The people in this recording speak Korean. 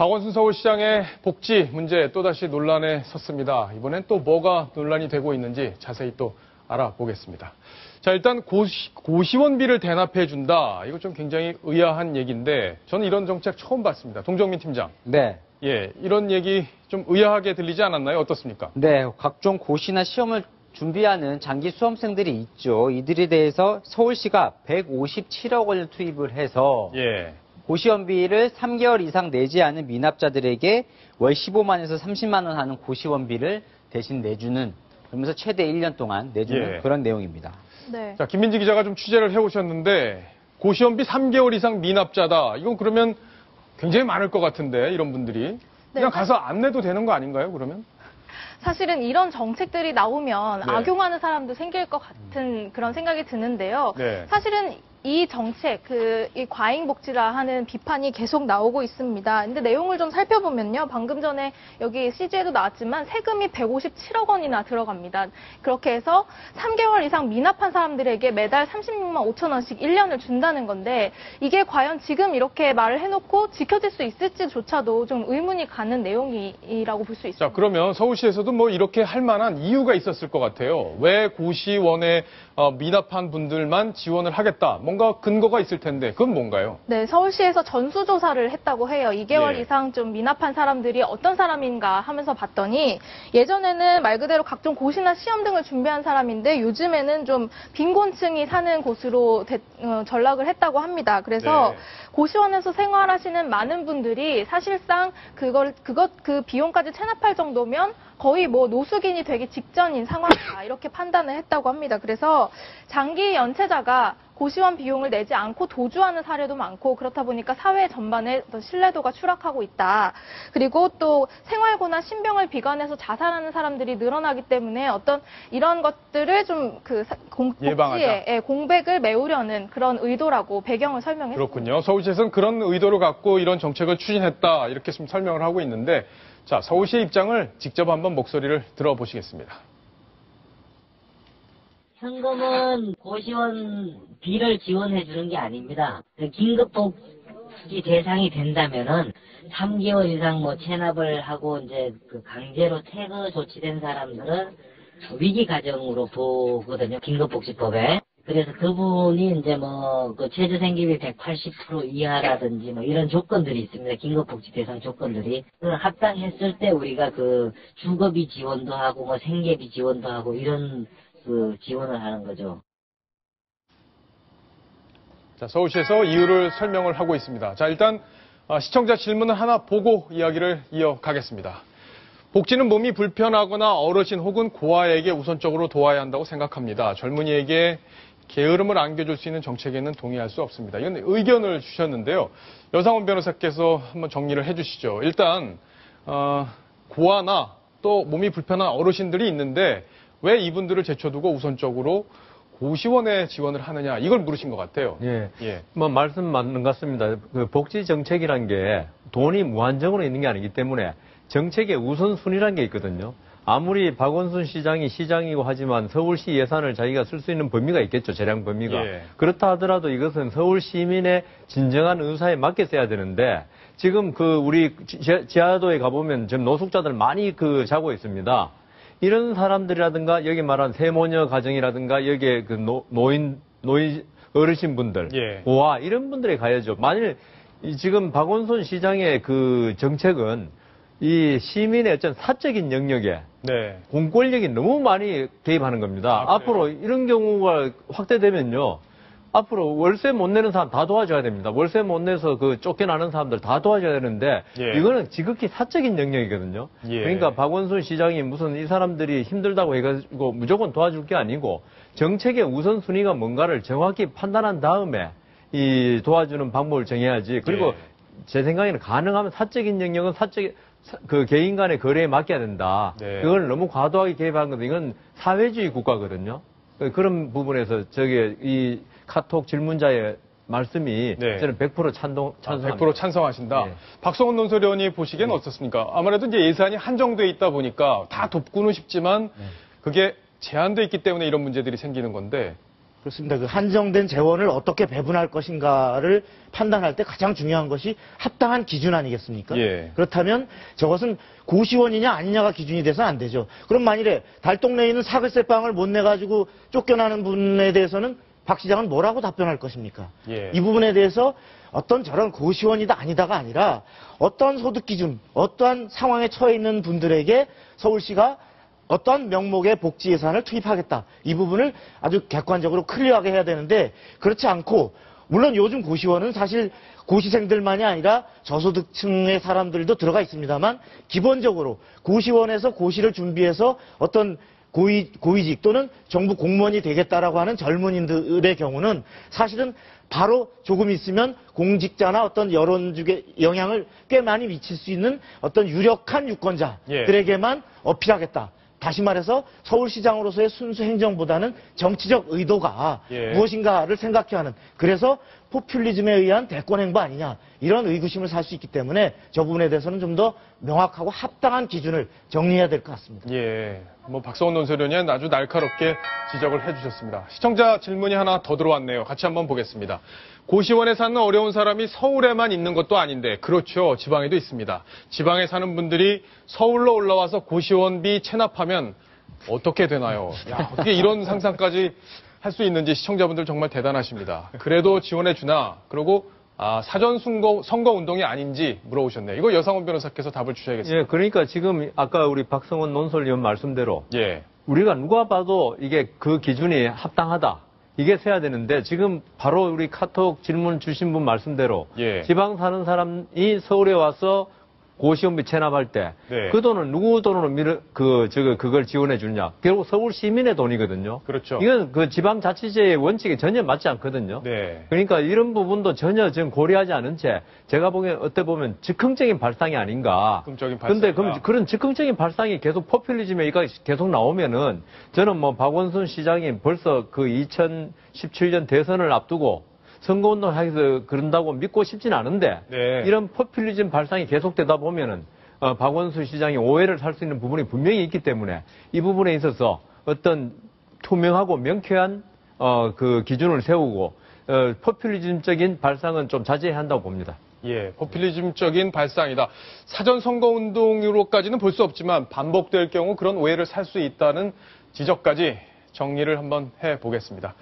박원순 서울시장의 복지 문제 또다시 논란에 섰습니다. 이번엔 또 뭐가 논란이 되고 있는지 자세히 또 알아보겠습니다. 자, 일단 고시원비를 대납해준다. 이거 좀 굉장히 의아한 얘기인데 저는 이런 정책 처음 봤습니다. 동정민 팀장. 네. 예, 이런 얘기 좀 의아하게 들리지 않았나요? 어떻습니까? 네, 각종 고시나 시험을 준비하는 장기 수험생들이 있죠. 이들에 대해서 서울시가 157억 원을 투입을 해서 예. 고시원비를 3개월 이상 내지 않은 미납자들에게 월 15만에서 30만 원 하는 고시원비를 대신 내주는, 그러면서 최대 1년 동안 내주는 그런 내용입니다. 네. 자, 김민지 기자가 좀 취재를 해오셨는데 고시원비 3개월 이상 미납자다. 이건 그러면 굉장히 많을 것 같은데 이런 분들이 그냥 가서 안 내도 되는 거 아닌가요? 그러면? 사실은 이런 정책들이 나오면 네. 악용하는 사람도 생길 것 같은 그런 생각이 드는데요. 네. 사실은 이 정책, 이 과잉복지라 하는 비판이 계속 나오고 있습니다. 근데 내용을 좀 살펴보면요. 방금 전에 여기 CG에도 나왔지만 세금이 157억 원이나 들어갑니다. 그렇게 해서 3개월 이상 미납한 사람들에게 매달 36만 5천 원씩 1년을 준다는 건데 이게 과연 지금 이렇게 말을 해놓고 지켜질 수 있을지조차도 좀 의문이 가는 내용이라고 볼 수 있습니다. 자, 그러면 서울시에서도 뭐 이렇게 할 만한 이유가 있었을 것 같아요. 왜 고시원에 미납한 분들만 지원을 하겠다. 뭔가 근거가 있을 텐데 그건 뭔가요? 네, 서울시에서 전수조사를 했다고 해요. 2개월 이상 좀 미납한 사람들이 어떤 사람인가 하면서 봤더니 예전에는 말 그대로 각종 고시나 시험 등을 준비한 사람인데 요즘에는 좀 빈곤층이 사는 곳으로 전락을 했다고 합니다. 그래서 고시원에서 생활하시는 많은 분들이 사실상 그 비용까지 체납할 정도면 거의 뭐 노숙인이 되기 직전인 상황이다. 이렇게 판단을 했다고 합니다. 그래서 장기 연체자가 고시원 비용을 내지 않고 도주하는 사례도 많고 그렇다 보니까 사회 전반에 더 신뢰도가 추락하고 있다. 그리고 또 생활고나 신병을 비관해서 자살하는 사람들이 늘어나기 때문에 어떤 이런 것들을 좀 복지에 공백을 메우려는 그런 의도라고 배경을 설명했습니다. 그렇군요. 서울시에서는 그런 의도를 갖고 이런 정책을 추진했다. 이렇게 좀 설명을 하고 있는데 자, 서울시의 입장을 직접 한번 목소리를 들어보시겠습니다. 현금은 고시원비를 지원해 주는 게 아닙니다. 긴급복지 대상이 된다면은 3개월 이상 뭐 체납을 하고 이제 그 강제로 퇴거 조치된 사람들은 위기 가정으로 보거든요. 긴급복지법에. 그래서 그분이 이제 뭐 그 최저 생계비 180% 이하라든지 뭐 이런 조건들이 있습니다. 긴급복지 대상 조건들이. 합당했을 때 우리가 그 주거비 지원도 하고 뭐 생계비 지원도 하고 이런 그 지원을 하는 거죠. 자, 서울시에서 이유를 설명을 하고 있습니다. 자, 일단 시청자 질문을 하나 보고 이야기를 이어가겠습니다. 복지는 몸이 불편하거나 어르신 혹은 고아에게 우선적으로 도와야 한다고 생각합니다. 젊은이에게 게으름을 안겨줄 수 있는 정책에는 동의할 수 없습니다. 이건 의견을 주셨는데요. 여상원 변호사께서 한번 정리를 해주시죠. 일단 고아나 또 몸이 불편한 어르신들이 있는데 왜 이분들을 제쳐두고 우선적으로 고시원에 지원을 하느냐 이걸 물으신 것 같아요. 예. 뭐 말씀 맞는 것 같습니다. 그 복지 정책이란 게 돈이 무한정으로 있는 게 아니기 때문에 정책의 우선순위라는 게 있거든요. 아무리 박원순 시장이 시장이고 하지만 서울시 예산을 자기가 쓸 수 있는 범위가 있겠죠. 재량 범위가. 그렇다 하더라도 이것은 서울 시민의 진정한 의사에 맞게 써야 되는데 지금 그 우리 지하도에 가보면 지금 노숙자들 많이 자고 있습니다. 이런 사람들이라든가 여기 말한 세모녀 가정이라든가 여기에 그 노인 어르신분들, 고아 이런 분들이 가야죠. 만일 지금 박원순 시장의 그 정책은 이 시민의 어떤 사적인 영역에 공권력이 너무 많이 개입하는 겁니다. 앞으로 이런 경우가 확대되면요. 앞으로 월세 못 내는 사람 다 도와줘야 됩니다. 월세 못 내서 쫓겨나는 사람들 다 도와줘야 되는데 이거는 지극히 사적인 영역이거든요. 그러니까 박원순 시장이 무슨 이 사람들이 힘들다고 해가지고 무조건 도와줄 게 아니고 정책의 우선순위가 뭔가를 정확히 판단한 다음에 이 도와주는 방법을 정해야지. 그리고 제 생각에는 가능하면 사적인 영역은 그 개인 간의 거래에 맡겨야 된다. 그걸 너무 과도하게 개입한 것은 이건 사회주의 국가거든요. 그런 부분에서 이 카톡 질문자의 말씀이 저는 100% 찬성합니다. 100% 찬성하신다. 박성훈 논설위원이 보시기에는 어떻습니까? 아무래도 이제 예산이 한정돼 있다 보니까 다 돕고는 싶지만 그게 제한돼 있기 때문에 이런 문제들이 생기는 건데. 그렇습니다. 그 한정된 재원을 어떻게 배분할 것인가를 판단할 때 가장 중요한 것이 합당한 기준 아니겠습니까? 예. 그렇다면 저것은 고시원이냐 아니냐가 기준이 돼서는 안 되죠. 그럼 만일에 달동네에 있는 사글세 빵을 못 내가지고 쫓겨나는 분에 대해서는 박 시장은 뭐라고 답변할 것입니까? 예. 이 부분에 대해서 어떤 저런 고시원이다 아니다가 아니라 어떠한 소득 기준, 어떠한 상황에 처해 있는 분들에게 서울시가 어떠한 명목의 복지 예산을 투입하겠다. 이 부분을 아주 객관적으로 클리어하게 해야 되는데 그렇지 않고 물론 요즘 고시원은 사실 고시생들만이 아니라 저소득층의 사람들도 들어가 있습니다만 기본적으로 고시원에서 고시를 준비해서 어떤 고위직 또는 정부 공무원이 되겠다라고 하는 젊은이들의 경우는 사실은 바로 조금 있으면 공직자나 어떤 여론주에 영향을 꽤 많이 미칠 수 있는 어떤 유력한 유권자들에게만 어필하겠다. 다시 말해서 서울시장으로서의 순수 행정보다는 정치적 의도가 무엇인가를 생각해야 하는 그래서 포퓰리즘에 의한 대권 행보 아니냐 이런 의구심을 살 수 있기 때문에 저 부분에 대해서는 좀 더 명확하고 합당한 기준을 정리해야 될 것 같습니다. 예, 박성원 논설위원이 아주 날카롭게 지적을 해주셨습니다. 시청자 질문이 하나 더 들어왔네요. 같이 한번 보겠습니다. 고시원에 사는 어려운 사람이 서울에만 있는 것도 아닌데 그렇죠. 지방에도 있습니다. 지방에 사는 분들이 서울로 올라와서 고시원비 체납하면 어떻게 되나요? 야, 어떻게 이런 상상까지 할 수 있는지 시청자분들 정말 대단하십니다. 그래도 지원해 주나? 그리고 사전 선거 운동이 아닌지 물어보셨네요. 이거 여상원 변호사께서 답을 주셔야겠습니다. 예, 그러니까 지금 아까 우리 박성원 논설위원 말씀대로 예. 우리가 누가 봐도 이게 그 기준이 합당하다. 이게 세야 되는데 지금 바로 우리 카톡 질문 주신 분 말씀대로 예. 지방 사는 사람이 서울에 와서 고시원비 체납할 때 그 돈은 누구 돈으로 그걸 지원해 주냐? 결국 서울 시민의 돈이거든요. 그렇죠. 이건 그 지방자치제의 원칙에 전혀 맞지 않거든요. 네. 그러니까 이런 부분도 전혀 지금 고려하지 않은 채 제가 보기엔 어떻게 보면 즉흥적인 발상이 아닌가. 즉흥적인 근데 발상이다. 그런 즉흥적인 발상이 계속 포퓰리즘에 계속 나오면은 저는 박원순 시장이 벌써 그 2017년 대선을 앞두고 선거운동을 하기서 그런다고 믿고 싶진 않은데 이런 포퓰리즘 발상이 계속되다 보면은 박원순 시장이 오해를 살 수 있는 부분이 분명히 있기 때문에 이 부분에 있어서 어떤 투명하고 명쾌한 그 기준을 세우고 포퓰리즘적인 발상은 좀 자제해야 한다고 봅니다. 예, 포퓰리즘적인 발상이다. 사전 선거 운동으로까지는 볼 수 없지만 반복될 경우 그런 오해를 살 수 있다는 지적까지 정리를 한번 해보겠습니다.